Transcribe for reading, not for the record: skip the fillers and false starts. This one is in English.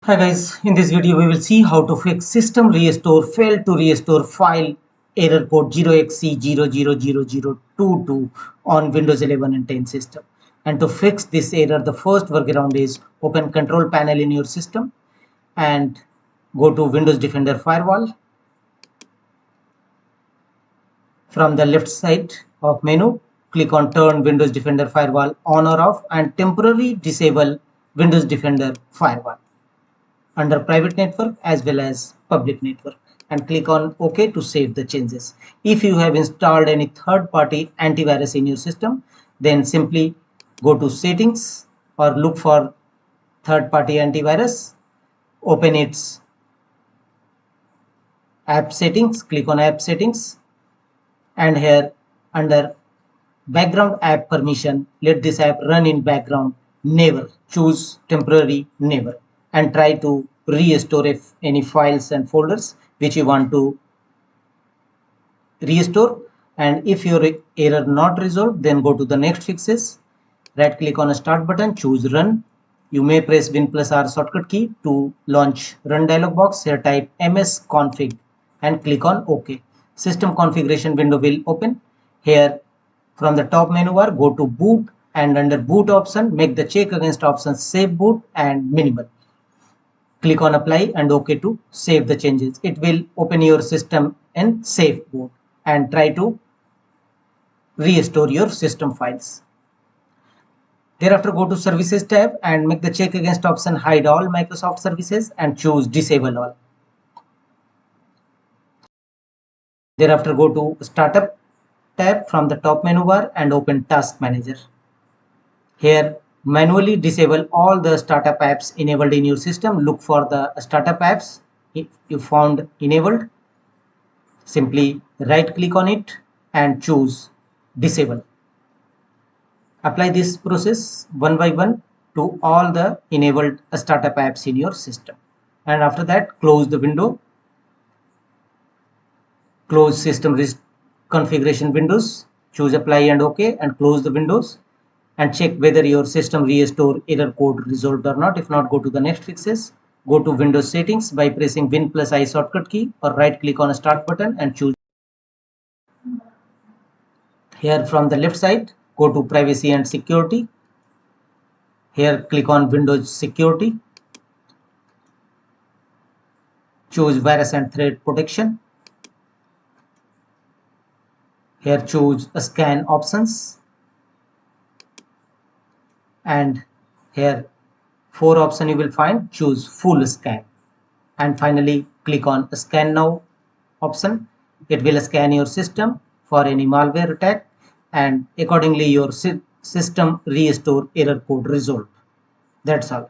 Hi guys, in this video we will see how to fix system restore failed to restore file error code 0xc0000022 on Windows 11 and 10 system. And to fix this error, the first workaround is open control panel in your system and go to Windows Defender Firewall. From the left side of menu, click on turn Windows Defender Firewall on or off and temporarily disable Windows Defender Firewall under private network as well as public network, and click on OK to save the changes. If you have installed any third-party antivirus in your system, then simply go to settings or look for third-party antivirus, open its app settings, click on app settings, and here under background app permission, let this app run in background, never choose temporary never, and try to restore if any files and folders which you want to restore. And if your error not resolved, then go to the next fixes, right click on a start button, choose run. You may press win plus R shortcut key to launch run dialog box. Here type msconfig and click on OK. System configuration window will open. Here from the top menu bar, go to boot and under boot option, make the check against options save boot and minimal. Click on apply and OK to save the changes. It will open your system in safe mode and try to restore your system files. Thereafter, go to services tab and make the check against option hide all Microsoft services and choose disable all. Thereafter, go to startup tab from the top menu bar and open task manager. Here manually disable all the startup apps enabled in your system. Look for the startup apps if you found enabled. Simply right click on it and choose disable. Apply this process one by one to all the enabled startup apps in your system. And after that, close the window, close system configuration windows, choose apply and OK and close the windows, and check whether your system restore error code resolved or not. If not, go to the next fixes. Go to Windows settings by pressing Win plus I shortcut key or right click on a start button and choose. Here from the left side, go to privacy and security. Here click on Windows security. Choose virus and threat protection. Here choose scan options. And here 4 option you will find, choose full scan. And finally click on scan now option. It will scan your system for any malware attack and accordingly your system restore error code resolved. That's all.